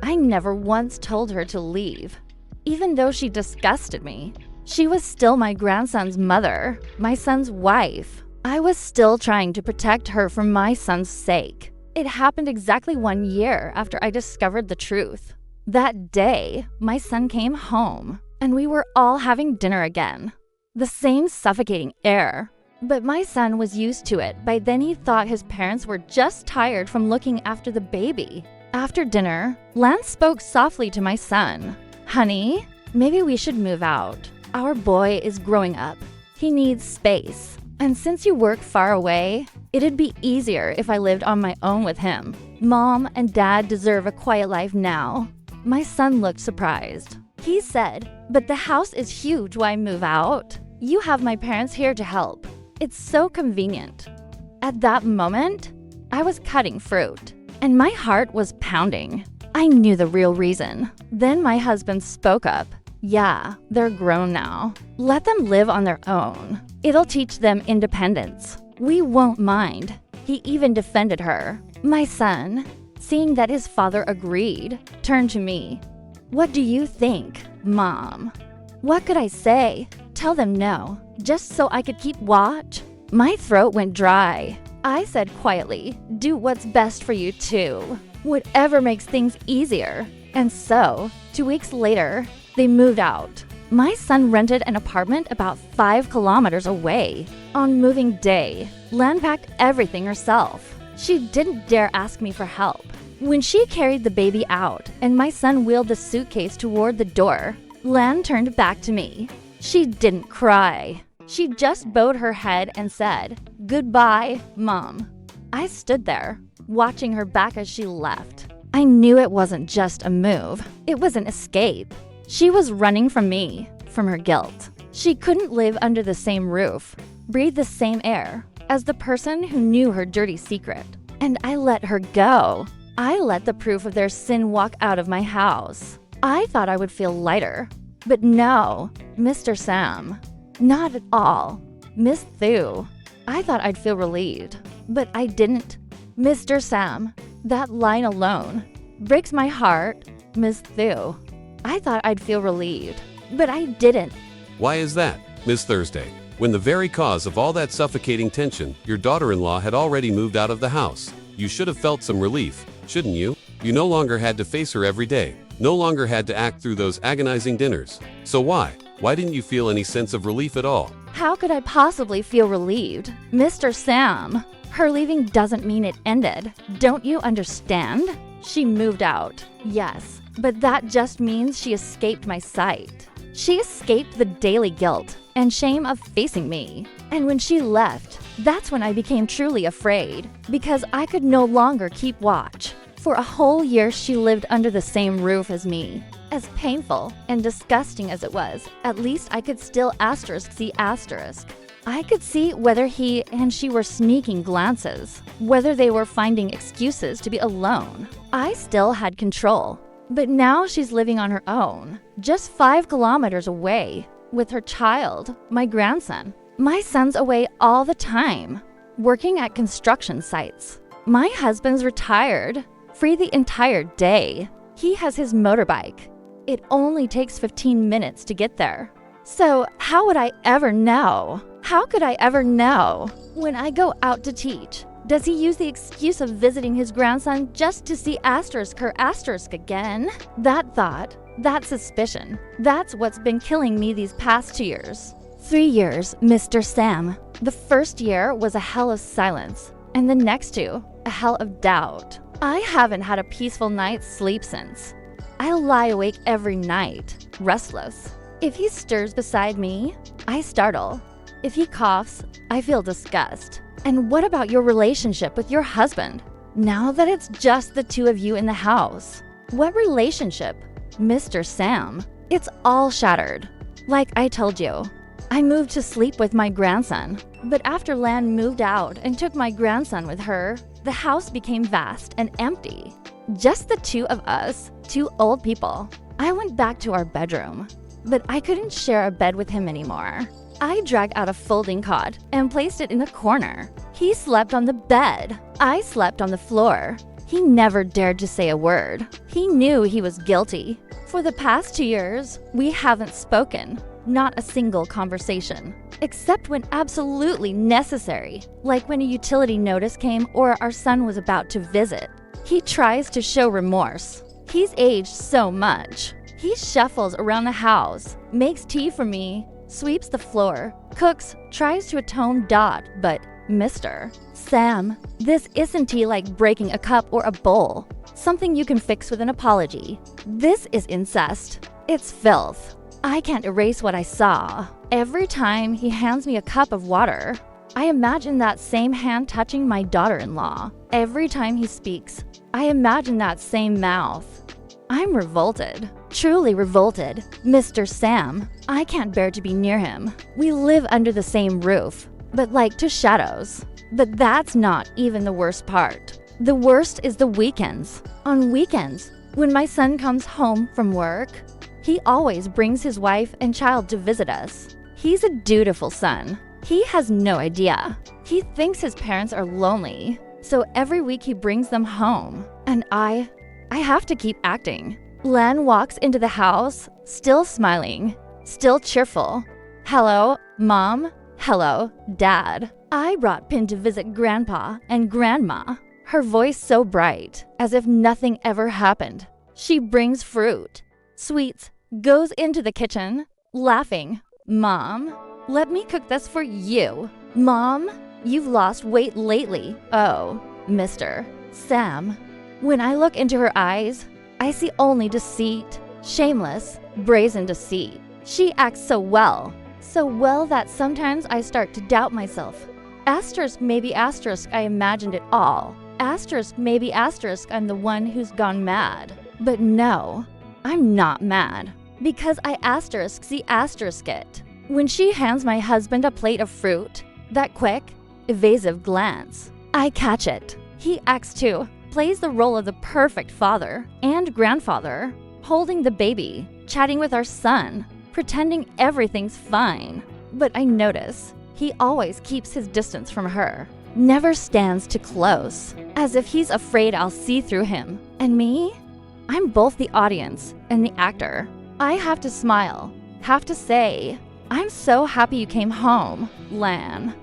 Speaker 1: I never once told her to leave. Even though she disgusted me, she was still my grandson's mother, my son's wife. I was still trying to protect her for my son's sake. It happened exactly 1 year after I discovered the truth. That day, my son came home, and we were all having dinner again. The same suffocating air. But my son was used to it. By then he thought his parents were just tired from looking after the baby. After dinner, Lance spoke softly to my son. "Honey, maybe we should move out. Our boy is growing up. He needs space. And since you work far away, it'd be easier if I lived on my own with him. Mom and Dad deserve a quiet life now." My son looked surprised. He said, "But the house is huge. Why move out? You have my parents here to help. It's so convenient." At that moment, I was cutting fruit, and my heart was pounding. I knew the real reason. Then my husband spoke up. "Yeah, they're grown now. Let them live on their own. It'll teach them independence. We won't mind." He even defended her. My son, seeing that his father agreed, turned to me. "What do you think, Mom?" What could I say? Tell them no, just so I could keep watch? My throat went dry. I said quietly, "Do what's best for you too. Whatever makes things easier." And so, 2 weeks later, they moved out. My son rented an apartment about 5 kilometers away. On moving day, Lan packed everything herself. She didn't dare ask me for help. When she carried the baby out and my son wheeled the suitcase toward the door, Lan turned back to me. She didn't cry. She just bowed her head and said, "Goodbye, Mom." I stood there, watching her back as she left. I knew it wasn't just a move. It was an escape. She was running from me, from her guilt. She couldn't live under the same roof, breathe the same air as the person who knew her dirty secret. And I let her go. I let the proof of their sin walk out of my house. I thought I would feel lighter. But no, Mr. Sam. Not at all. Miss Thu. I thought I'd feel relieved, but I didn't. Mr. Sam. That line alone breaks my heart. Miss Thu. I thought I'd feel relieved, but I didn't.
Speaker 2: Why is that, Miss Thursday? When the very cause of all that suffocating tension, your daughter-in-law had already moved out of the house. You should have felt some relief, shouldn't you? You no longer had to face her every day, no longer had to act through those agonizing dinners. So why? Why didn't you feel any sense of relief at all?
Speaker 1: How could I possibly feel relieved? Mr. Sam, her leaving doesn't mean it ended. Don't you understand? She moved out, yes, but that just means she escaped my sight. She escaped the daily guilt and shame of facing me. And when she left, that's when I became truly afraid, because I could no longer keep watch. For a whole year, she lived under the same roof as me. As painful and disgusting as it was, at least I could still see asterisk. I could see whether he and she were sneaking glances, whether they were finding excuses to be alone. I still had control. But now she's living on her own, just 5 kilometers away, with her child, my grandson. My son's away all the time, working at construction sites. My husband's retired, free the entire day. He has his motorbike. It only takes 15 minutes to get there. So how would I ever know? How could I ever know? When I go out to teach, does he use the excuse of visiting his grandson just to see her asterisk again? That thought, that suspicion, that's what's been killing me these past 2 years. 3 years, Mr. Sam. The first year was a hell of silence, and the next 2, a hell of doubt. I haven't had a peaceful night's sleep since. I lie awake every night, restless. If he stirs beside me, I startle. If he coughs, I feel disgust. And what about your relationship with your husband? Now that it's just the 2 of you in the house. What relationship? Mr. Sam. It's all shattered. Like I told you, I moved to sleep with my grandson. But after Lan moved out and took my grandson with her, the house became vast and empty. Just the 2 of us, 2 old people. I went back to our bedroom, but I couldn't share a bed with him anymore. I dragged out a folding cot and placed it in a corner. He slept on the bed. I slept on the floor. He never dared to say a word. He knew he was guilty. For the past 2 years, we haven't spoken. Not a single conversation. Except when absolutely necessary, like when a utility notice came or our son was about to visit. He tries to show remorse. He's aged so much. He shuffles around the house, makes tea for me, sweeps the floor, cooks, tries to atone Dot, but Mr. Sam, this isn't tea like breaking a cup or a bowl. Something you can fix with an apology. This is incest. It's filth. I can't erase what I saw. Every time he hands me a cup of water, I imagine that same hand touching my daughter-in-law. Every time he speaks, I imagine that same mouth. I'm revolted. Truly revolted. Mr. Sam, I can't bear to be near him. We live under the same roof, but like two shadows. But that's not even the worst part. The worst is the weekends. On weekends, when my son comes home from work, he always brings his wife and child to visit us. He's a dutiful son. He has no idea. He thinks his parents are lonely, so every week he brings them home. And I have to keep acting. Len walks into the house, still smiling, still cheerful. Hello, Mom. Hello, Dad. I brought Pin to visit Grandpa and Grandma. Her voice so bright, as if nothing ever happened. She brings fruit, sweets, goes into the kitchen, laughing. Mom, let me cook this for you. Mom, you've lost weight lately. Oh, Mr. Sam. When I look into her eyes, I see only deceit. Shameless, brazen deceit. She acts so well that sometimes I start to doubt myself. Asterisk, maybe asterisk, I imagined it all. Asterisk, maybe asterisk, I'm the one who's gone mad. But no, I'm not mad. Because I asterisk see asterisk it. When she hands my husband a plate of fruit, that quick, evasive glance, I catch it. He acts too, plays the role of the perfect father and grandfather, holding the baby, chatting with our son, pretending everything's fine. But I notice he always keeps his distance from her, never stands too close, as if he's afraid I'll see through him. And me? I'm both the audience and the actor. I have to smile, have to say, I'm so happy you came home, Lan.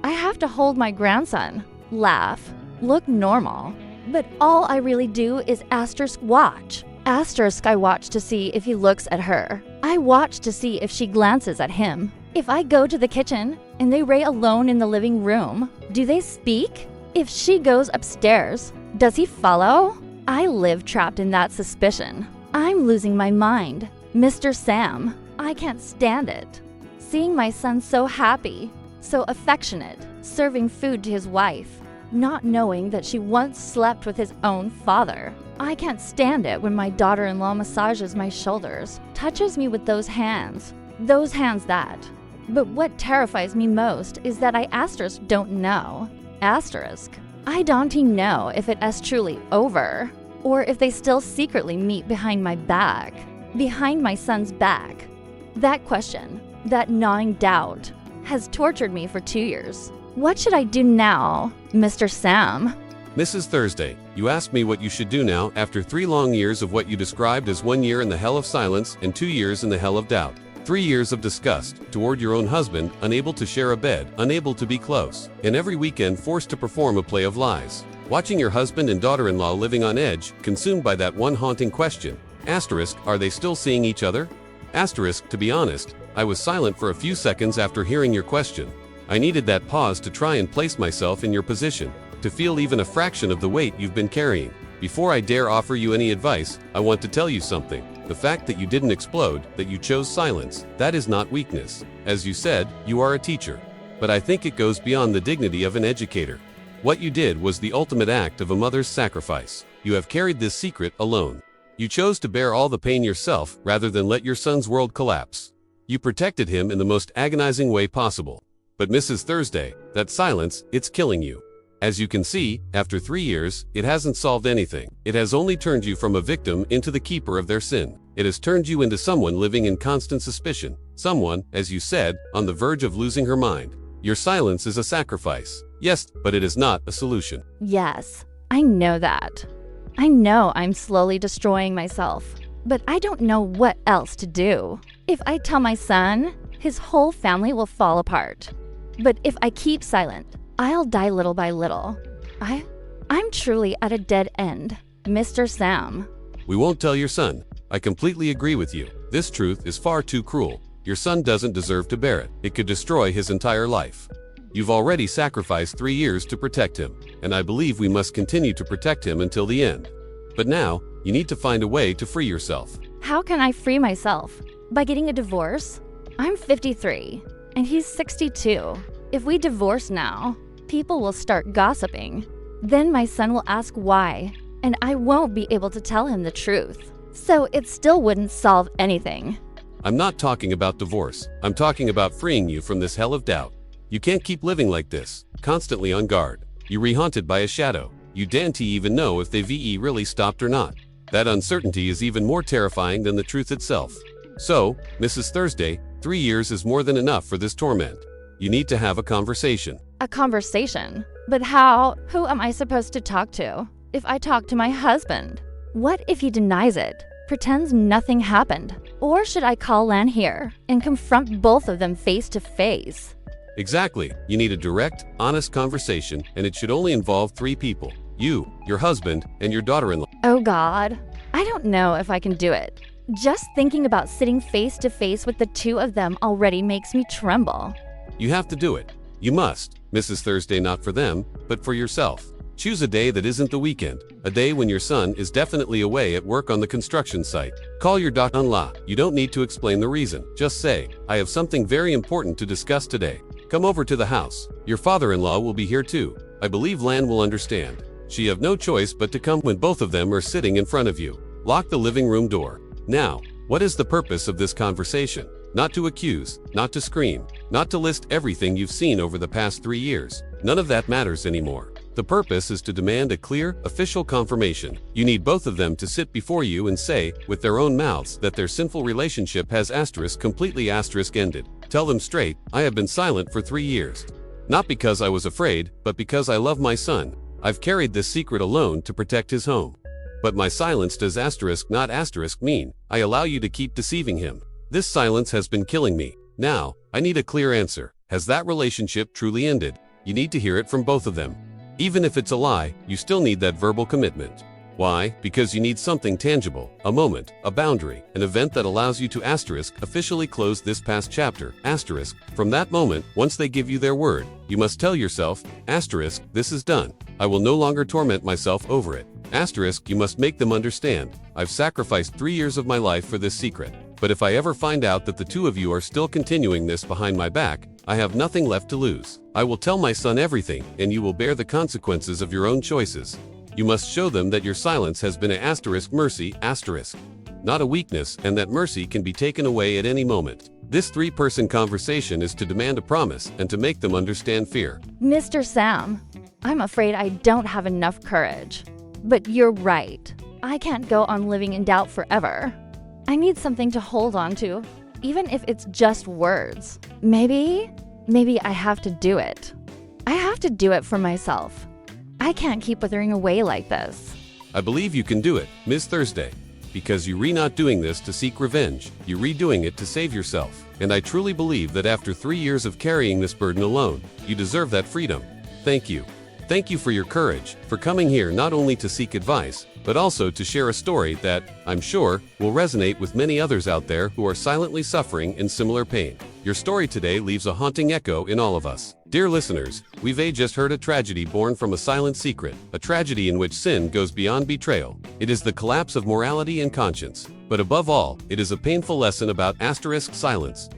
Speaker 1: I have to hold my grandson, laugh, look normal. But all I really do is asterisk watch. Asterisk I watch to see if he looks at her. I watch to see if she glances at him. If I go to the kitchen and they lay alone in the living room, do they speak? If she goes upstairs, does he follow? I live trapped in that suspicion. I'm losing my mind. Mr. Sam, I can't stand it. Seeing my son so happy, so affectionate, serving food to his wife, not knowing that she once slept with his own father. I can't stand it when my daughter-in-law massages my shoulders, touches me with those hands that. But what terrifies me most is that I asterisk don't know. Asterisk. I don't know if it is truly over, or if they still secretly meet behind my back, behind my son's back. That question, that gnawing doubt, has tortured me for 2 years. What should I do now, Mr. Sam?
Speaker 2: Mrs. Thursday, you asked me what you should do now after 3 long years of what you described as 1 year in the hell of silence and 2 years in the hell of doubt. 3 years of disgust toward your own husband, unable to share a bed, unable to be close, and every weekend forced to perform a play of lies. Watching your husband and daughter-in-law living on edge, consumed by that one haunting question. Asterisk, are they still seeing each other? Asterisk, to be honest, I was silent for a few seconds after hearing your question. I needed that pause to try and place myself in your position, to feel even a fraction of the weight you've been carrying. Before I dare offer you any advice, I want to tell you something. The fact that you didn't explode, that you chose silence, that is not weakness. As you said, you are a teacher. But I think it goes beyond the dignity of an educator. What you did was the ultimate act of a mother's sacrifice. You have carried this secret alone. You chose to bear all the pain yourself rather than let your son's world collapse. You protected him in the most agonizing way possible. But Mrs. Thursday, that silence, it's killing you. As you can see, after 3 years, it hasn't solved anything. It has only turned you from a victim into the keeper of their sin. It has turned you into someone living in constant suspicion. Someone, as you said, on the verge of losing her mind. Your silence is a sacrifice. Yes, but it is not a solution.
Speaker 1: Yes, I know that. I know I'm slowly destroying myself, but I don't know what else to do. If I tell my son, his whole family will fall apart. But if I keep silent, I'll die little by little. I'm truly at a dead end, Mr. Sam.
Speaker 2: We won't tell your son. I completely agree with you. This truth is far too cruel. Your son doesn't deserve to bear it. It could destroy his entire life. You've already sacrificed 3 years to protect him, and I believe we must continue to protect him until the end. But now, you need to find a way to free yourself.
Speaker 1: How can I free myself? By getting a divorce? I'm 53, and he's 62. If we divorce now, people will start gossiping. Then my son will ask why, and I won't be able to tell him the truth. So it still wouldn't solve anything.
Speaker 2: I'm not talking about divorce. I'm talking about freeing you from this hell of doubt. You can't keep living like this, constantly on guard. You're rehaunted by a shadow. You don't even know if the VE really stopped or not. That uncertainty is even more terrifying than the truth itself. So, Mrs. Thursday, 3 years is more than enough for this torment. You need to have a conversation.
Speaker 1: A conversation? But how? Who am I supposed to talk to? If I talk to my husband? What if he denies it? Pretends nothing happened? Or should I call Lan here and confront both of them face to face?
Speaker 2: Exactly. You need a direct, honest conversation, and it should only involve 3 people. You, your husband, and your daughter-in-law.
Speaker 1: Oh God, I don't know if I can do it. Just thinking about sitting face to face with the 2 of them already makes me tremble.
Speaker 2: You have to do it. You must, Mrs. Thursday, not for them, but for yourself. Choose a day that isn't the weekend, a day when your son is definitely away at work on the construction site. Call your daughter-in-law. You don't need to explain the reason. Just say, I have something very important to discuss today. Come over to the house. Your father-in-law will be here too. I believe Lan will understand. She have no choice but to come when both of them are sitting in front of you. Lock the living room door. Now, what is the purpose of this conversation? Not to accuse, not to scream, not to list everything you've seen over the past 3 years. None of that matters anymore. The purpose is to demand a clear, official confirmation. You need both of them to sit before you and say, with their own mouths, that their sinful relationship has completely ended. Tell them straight, I have been silent for 3 years. Not because I was afraid, but because I love my son. I've carried this secret alone to protect his home. But my silence does not mean I allow you to keep deceiving him. This silence has been killing me. Now, I need a clear answer. Has that relationship truly ended? You need to hear it from both of them. Even if it's a lie, you still need that verbal commitment. Why? Because you need something tangible, a moment, a boundary, an event that allows you to officially close this past chapter. From that moment, once they give you their word, you must tell yourself, this is done. I will no longer torment myself over it. You must make them understand. I've sacrificed 3 years of my life for this secret. But if I ever find out that the 2 of you are still continuing this behind my back, I have nothing left to lose. I will tell my son everything, and you will bear the consequences of your own choices. You must show them that your silence has been a mercy, not a weakness, and that mercy can be taken away at any moment. This 3-person conversation is to demand a promise and to make them understand fear.
Speaker 1: Mr. Sam, I'm afraid I don't have enough courage. But you're right. I can't go on living in doubt forever. I need something to hold on to, even if it's just words. Maybe I have to do it. I have to do it for myself. I can't keep withering away like this.
Speaker 2: I believe you can do it, Ms. Thursday. Because you're not doing this to seek revenge, you're redoing it to save yourself. And I truly believe that after 3 years of carrying this burden alone, you deserve that freedom. Thank you. Thank you for your courage, for coming here not only to seek advice, but also to share a story that, I'm sure, will resonate with many others out there who are silently suffering in similar pain. Your story today leaves a haunting echo in all of us. Dear listeners, we've just heard a tragedy born from a silent secret, a tragedy in which sin goes beyond betrayal. It is the collapse of morality and conscience. But above all, it is a painful lesson about silence.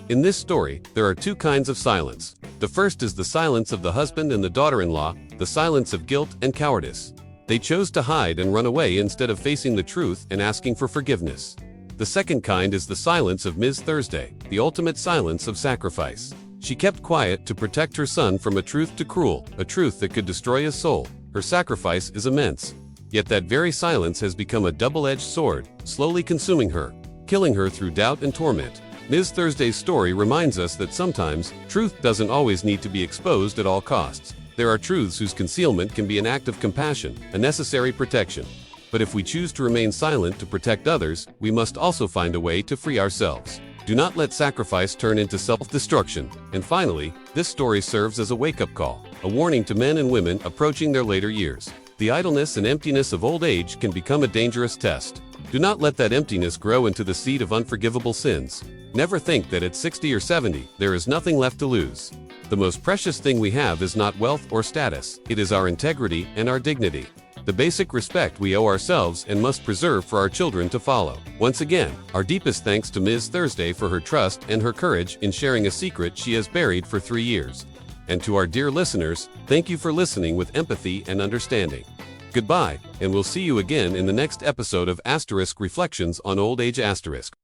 Speaker 2: In this story, there are 2 kinds of silence. The first is the silence of the husband and the daughter-in-law, the silence of guilt and cowardice. They chose to hide and run away instead of facing the truth and asking for forgiveness. The second kind is the silence of Ms. Thursday, the ultimate silence of sacrifice. She kept quiet to protect her son from a truth that could destroy his soul. Her sacrifice is immense. Yet that very silence has become a double-edged sword, slowly consuming her, killing her through doubt and torment. Ms. Thursday's story reminds us that sometimes, truth doesn't always need to be exposed at all costs. There are truths whose concealment can be an act of compassion, a necessary protection. But if we choose to remain silent to protect others, we must also find a way to free ourselves. Do not let sacrifice turn into self-destruction. And finally, this story serves as a wake-up call, a warning to men and women approaching their later years. The idleness and emptiness of old age can become a dangerous test. Do not let that emptiness grow into the seed of unforgivable sins. Never think that at 60 or 70, there is nothing left to lose. The most precious thing we have is not wealth or status, it is our integrity and our dignity. The basic respect we owe ourselves and must preserve for our children to follow. Once again, our deepest thanks to Ms. Thursday for her trust and her courage in sharing a secret she has buried for 3 years. And to our dear listeners, thank you for listening with empathy and understanding. Goodbye, and we'll see you again in the next episode of Asterisk Reflections on Old Age Asterisk.